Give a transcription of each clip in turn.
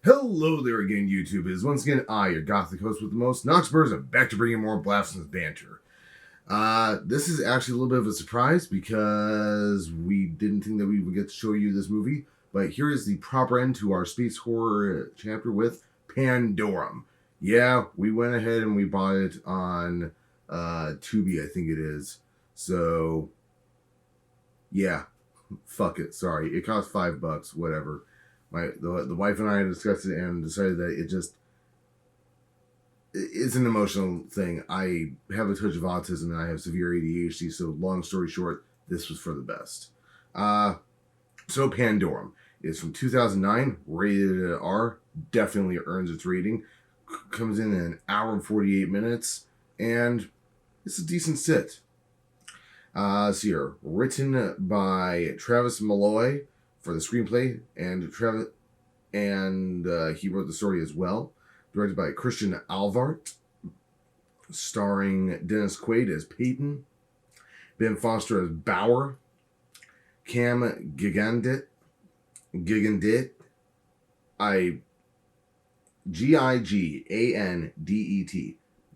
Hello there again, YouTube. It is once again I, your gothic host with the most, Knox Burzum, back to bring you more blasphemous banter. This is actually a little bit of a surprise because we didn't think that we would get to show you this movie, but here is the proper end to our space horror chapter with Pandorum. Yeah, we went ahead and we bought it on Tubi, I think it is. So, yeah, fuck it. Sorry, it cost $5, whatever. The wife and I discussed it and decided that it's an emotional thing. I have a touch of autism and I have severe ADHD, so long story short, this was for the best. So Pandorum is from 2009, rated R, definitely earns its rating, comes in an hour and 48 minutes, and it's a decent sit. So here, written by Travis Malloy for the screenplay, and he wrote the story as well. Directed by Christian Alvart, starring Dennis Quaid as Peyton, Ben Foster as Bauer, Cam Gigandet, Gigandet,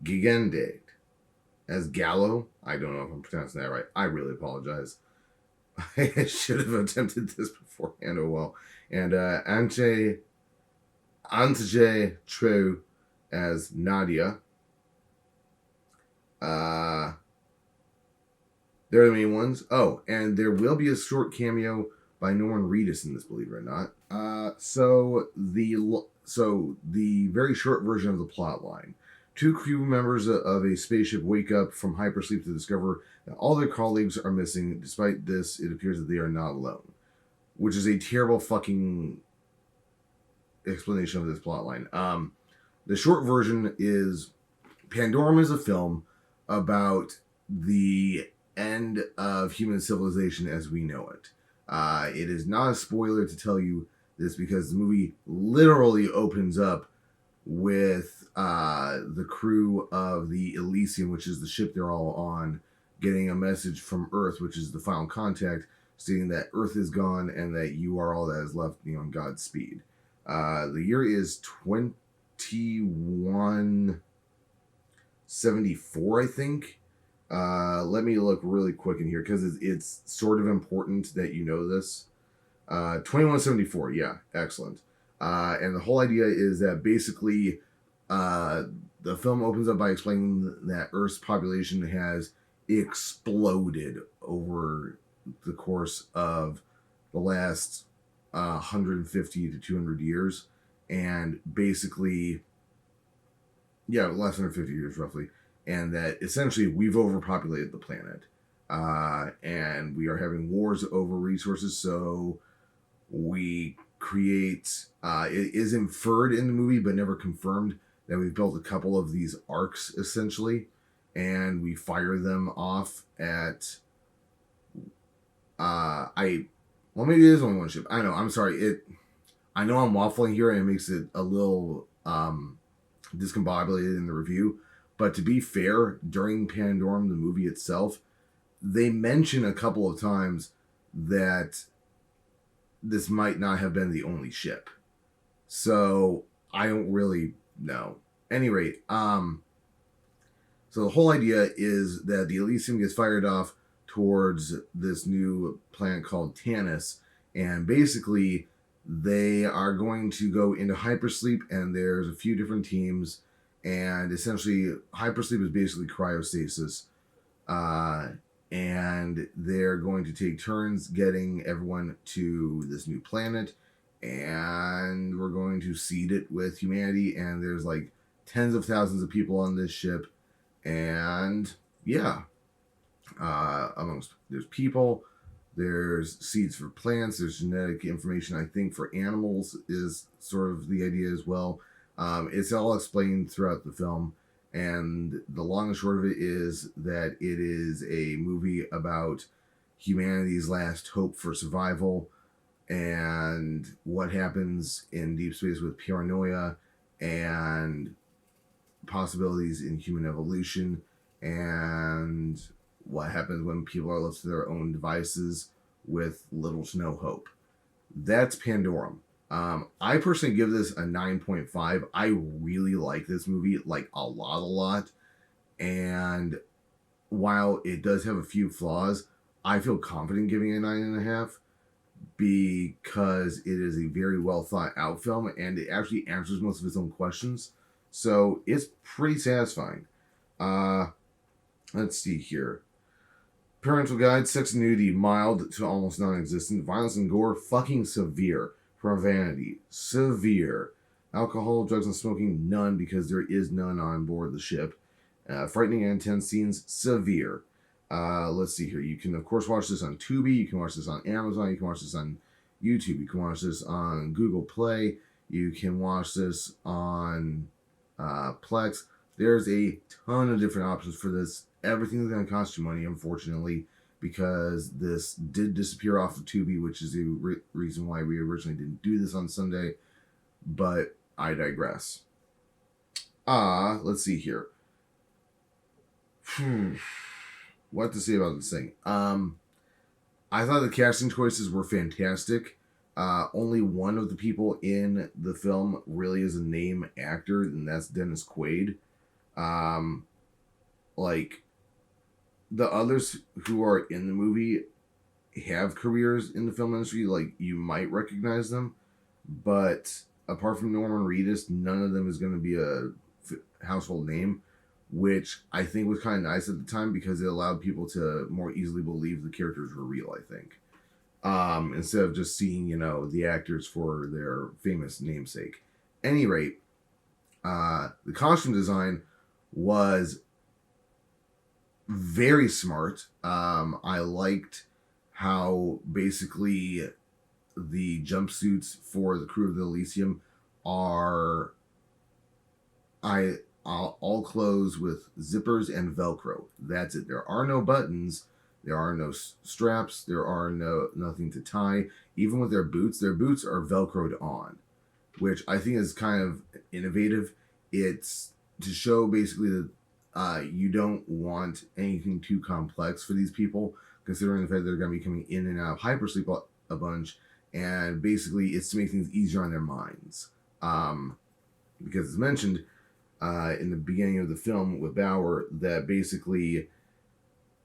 Gigandet, as Gallo. I don't know if I'm pronouncing that right. I really apologize. I should have attempted this beforehand. Oh well. And Antje True as Nadia. They're the main ones. Oh, and there will be a short cameo by Norman Reedus in this, believe it or not. So the very short version of the plot line. 2 crew members of a spaceship wake up from hypersleep to discover that all their colleagues are missing. Despite this, it appears that they are not alone, which is a terrible fucking explanation of this plotline. The short version is Pandorum is a film about the end of human civilization as we know it. It is not a spoiler to tell you this because the movie literally opens up with the crew of the Elysium, which is the ship they're all on, getting a message from Earth, which is the final contact, stating that Earth is gone and that you are all that is left, Godspeed. The year is 2174, I think. Let me look really quick in here because it's sort of important that you know this. 2174, yeah, excellent. And the whole idea is that basically the film opens up by explaining that Earth's population has exploded over the course of the last 150 to 200 years. And basically, yeah, less than 150 years roughly. And that essentially we've overpopulated the planet. And we are having wars over resources, so we create, it is inferred in the movie but never confirmed, that we've built a couple of these arcs essentially, and we fire them off at maybe it is only one ship. I know, I'm sorry, I know I'm waffling here and it makes it a little discombobulated in the review, but to be fair, during Pandorum, the movie itself, they mention a couple of times that this might not have been the only ship. So I don't really know. Any rate, so the whole idea is that the Elysium gets fired off towards this new planet called Tanis, and basically they are going to go into hypersleep, and there's a few different teams, and essentially hypersleep is basically cryostasis, and they're going to take turns getting everyone to this new planet, and we're going to seed it with humanity, and there's like tens of thousands of people on this ship, and yeah, there's people, there's seeds for plants, there's genetic information, I think, for animals is sort of the idea as well. It's all explained throughout the film, and the long and short of it is that it is a movie about humanity's last hope for survival and what happens in deep space with paranoia and possibilities in human evolution, and what happens when people are left to their own devices with little to no hope. That's Pandorum. I personally give this a 9.5. I really like this movie, like a lot. And while it does have a few flaws, I feel confident giving it a 9.5 because it is a very well thought out film and it actually answers most of its own questions. So it's pretty satisfying. Uh, let's see here. Parental guide, sex and nudity, mild to almost non-existent. Violence and gore, fucking severe. Profanity, severe. Alcohol, drugs, and smoking, none because there is none on board the ship. Frightening and intense scenes, severe. Let's see here. You can, of course, watch this on Tubi. You can watch this on Amazon. You can watch this on YouTube. You can watch this on Google Play. You can watch this on Plex. There's a ton of different options for this. Everything's going to cost you money, unfortunately, because this did disappear off of Tubi, which is the reason why we originally didn't do this on Sunday. But I digress. Let's see here. What to say about this thing? I thought the casting choices were fantastic. Only one of the people in the film really is a name actor, and that's Dennis Quaid. Like, the others who are in the movie have careers in the film industry. Like, you might recognize them, but apart from Norman Reedus, none of them is going to be a household name, which I think was kind of nice at the time because it allowed people to more easily believe the characters were real, I think. Instead of just seeing, the actors for their famous namesake. Any rate, the costume design was very smart. I liked how basically the jumpsuits for the crew of the Elysium are all clothes with zippers and Velcro. That's it. There are no buttons. There are no straps. There are nothing to tie. Even with their boots are Velcroed on, which I think is kind of innovative. It's to show basically that you don't want anything too complex for these people, considering the fact that they're going to be coming in and out of hypersleep a bunch, and basically it's to make things easier on their minds. Because it's mentioned in the beginning of the film with Bauer that basically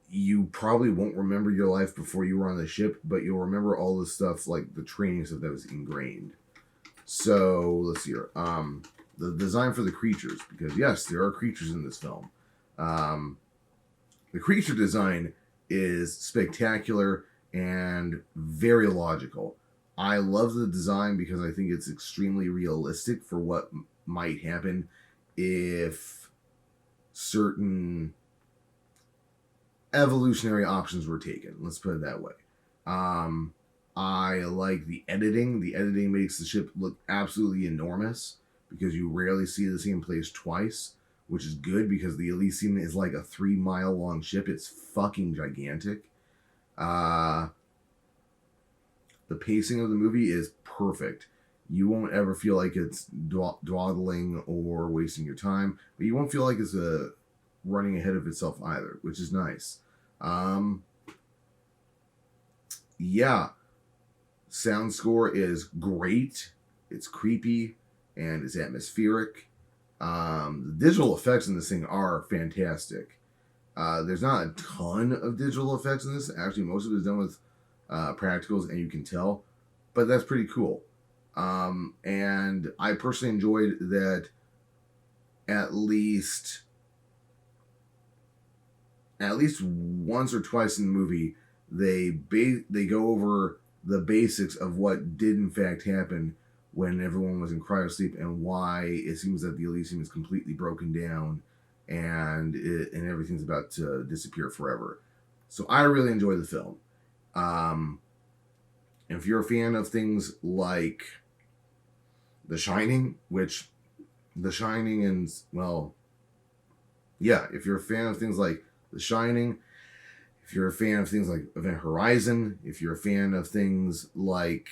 you probably won't remember your life before you were on the ship, but you'll remember all the stuff, like the training stuff that was ingrained. So let's see here. The design for the creatures, because yes, there are creatures in this film. The creature design is spectacular and very logical. I love the design because I think it's extremely realistic for what might happen if certain evolutionary options were taken. Let's put it that way. I like the editing. The editing makes the ship look absolutely enormous because you rarely see the same place twice, which is good because the Elysium is like a 3-mile long ship. It's fucking gigantic. The pacing of the movie is perfect. You won't ever feel like it's dawdling or wasting your time, but you won't feel like it's running ahead of itself either, which is nice. Yeah. Sound score is great. It's creepy and it's atmospheric. The digital effects in this thing are fantastic. There's not a ton of digital effects in this. Actually, most of it is done with practicals, and you can tell. But that's pretty cool. And I personally enjoyed that at least once or twice in the movie, they go over the basics of what did in fact happen when everyone was in cryosleep and why it seems that the Elysium is completely broken down and everything's about to disappear forever. So I really enjoy the film. If you're a fan of things like The Shining, which The Shining and, well, yeah, if you're a fan of things like The Shining, if you're a fan of things like Event Horizon, if you're a fan of things like,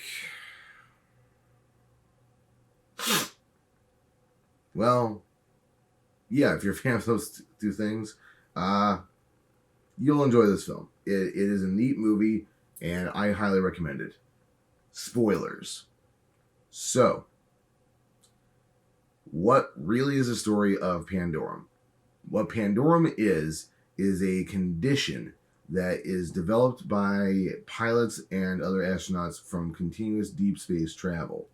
well, yeah, if you're a fan of those two things, you'll enjoy this film. It is a neat movie, and I highly recommend it. Spoilers. So, what really is the story of Pandorum? What Pandorum is a condition that is developed by pilots and other astronauts from continuous deep space travel.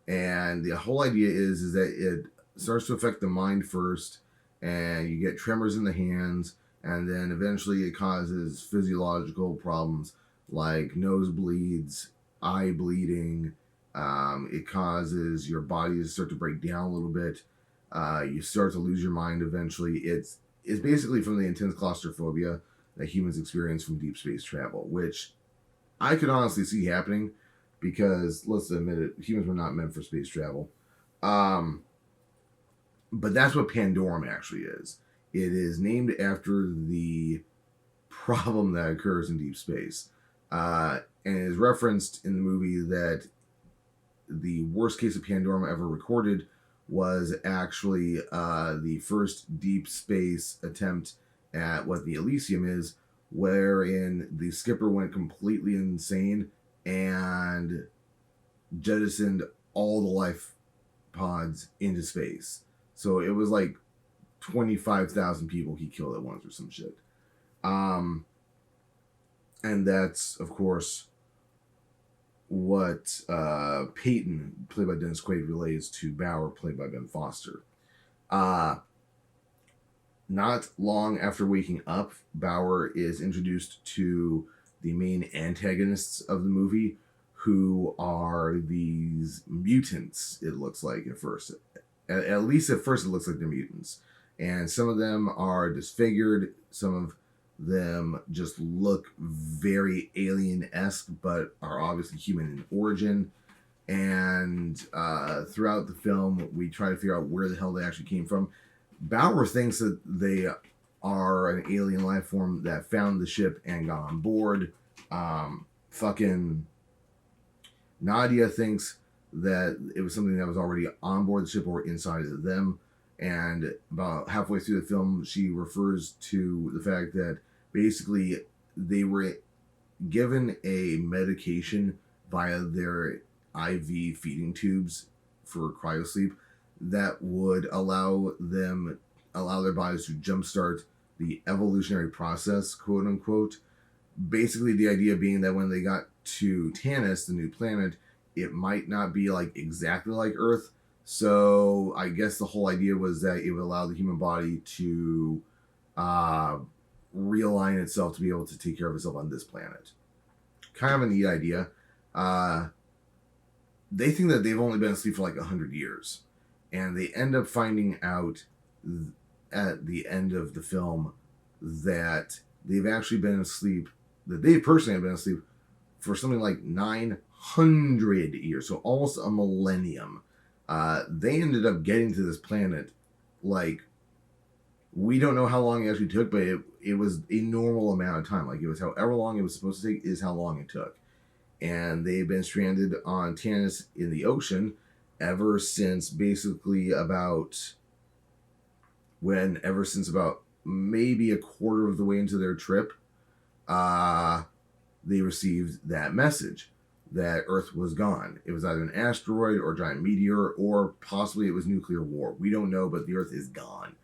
And the whole idea is that it starts to affect the mind first, and you get tremors in the hands, and then eventually it causes physiological problems like nosebleeds, eye bleeding. It causes your body to start to break down a little bit. You start to lose your mind eventually. It's basically from the intense claustrophobia that humans experience from deep space travel, which I could honestly see happening because, let's admit it, humans were not meant for space travel. Um, but that's what Pandorum actually is. It is named after the problem that occurs in deep space. And it is referenced in the movie that the worst case of Pandorum ever recorded was actually the first deep space attempt at what the Elysium is, wherein the skipper went completely insane and jettisoned all the life pods into space. So it was like 25,000 people he killed at once or some shit. And that's, of course, what Peyton, played by Dennis Quaid, relays to Bauer, played by Ben Foster. Not long after waking up, Bauer is introduced to the main antagonists of the movie, who are these mutants, it looks like at first. At least at first it looks like they're mutants. And some of them are disfigured, some of them just look very alien-esque, but are obviously human in origin. And throughout the film, we try to figure out where the hell they actually came from. Bauer thinks that they are an alien life form that found the ship and got on board. Fucking Nadia thinks that it was something that was already on board the ship or inside of them. And about halfway through the film, she refers to the fact that basically they were given a medication via their IV feeding tubes for cryosleep that would allow their bodies to jumpstart the evolutionary process, quote unquote. Basically, the idea being that when they got to Tanis, the new planet, it might not be like exactly like Earth. So I guess the whole idea was that it would allow the human body to realign itself to be able to take care of itself on this planet. Kind of a neat idea. They think that they've only been asleep for like 100 years. And they end up finding out at the end of the film that they've actually been asleep, that they personally have been asleep for something like 900 years. So almost a millennium. They ended up getting to this planet, like, we don't know how long it actually took, but it was a normal amount of time. Like, it was however long it was supposed to take is how long it took. And they've been stranded on Tanis in the ocean ever since about maybe a quarter of the way into their trip, they received that message that Earth was gone. It was either an asteroid or a giant meteor, or possibly it was nuclear war. We don't know, but the Earth is gone.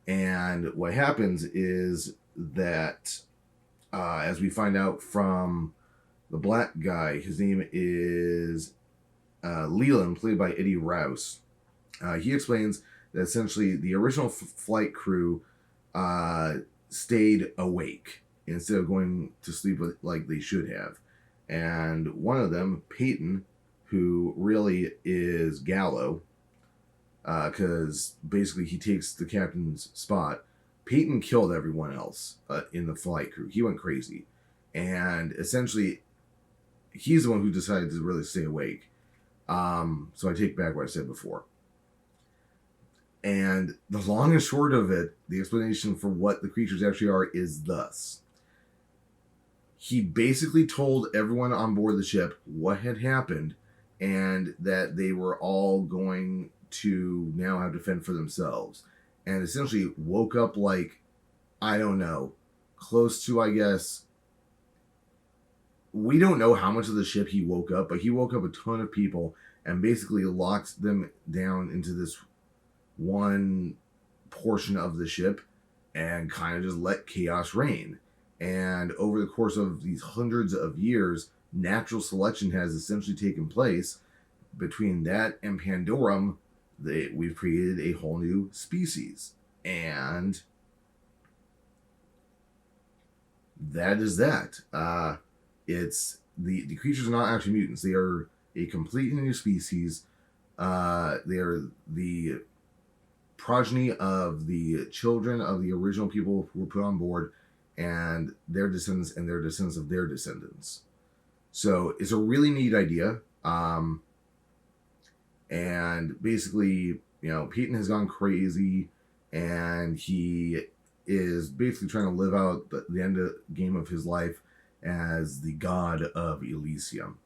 And what happens is that, as we find out from the black guy, his name is Leland, played by Eddie Rouse. He explains that essentially the original flight crew stayed awake instead of going to sleep like they should have. And one of them, Peyton, who really is Gallo, because basically he takes the captain's spot. Peyton killed everyone else in the flight crew. He went crazy. And essentially, he's the one who decided to really stay awake. So I take back what I said before. And the long and short of it, the explanation for what the creatures actually are is thus. He basically told everyone on board the ship what had happened and that they were all going to now have to fend for themselves. And essentially woke up like, I don't know, close to, I guess, we don't know how much of the ship he woke up, but he woke up a ton of people and basically locks them down into this one portion of the ship and kind of just let chaos reign. And over the course of these hundreds of years, natural selection has essentially taken place. Between that and Pandorum, we've created a whole new species. And that is that. It's the creatures are not actually mutants. They are a completely new species. They are the progeny of the children of the original people who were put on board, and their descendants and their descendants of their descendants. So it's a really neat idea. And basically, Peyton has gone crazy, and he is basically trying to live out the end of game of his life as the god of Elysium.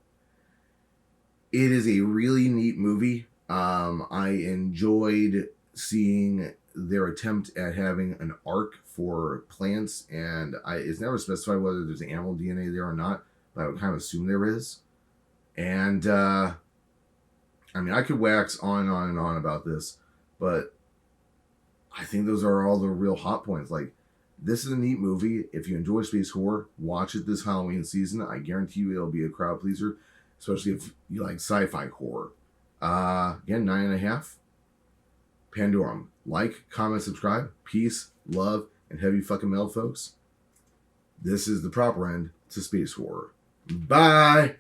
It is a really neat movie. I enjoyed seeing their attempt at having an arc for plants, and it's never specified whether there's animal DNA there or not, but I would kind of assume there is. And I could wax on and on and on about this, but I think those are all the real hot points. Like, this is a neat movie. If you enjoy space horror, watch it this Halloween season. I guarantee you it'll be a crowd pleaser, especially if you like sci-fi horror. Again, 9.5. Pandorum. Like, comment, subscribe. Peace, love, and heavy fucking metal, folks. This is the proper end to space horror. Bye!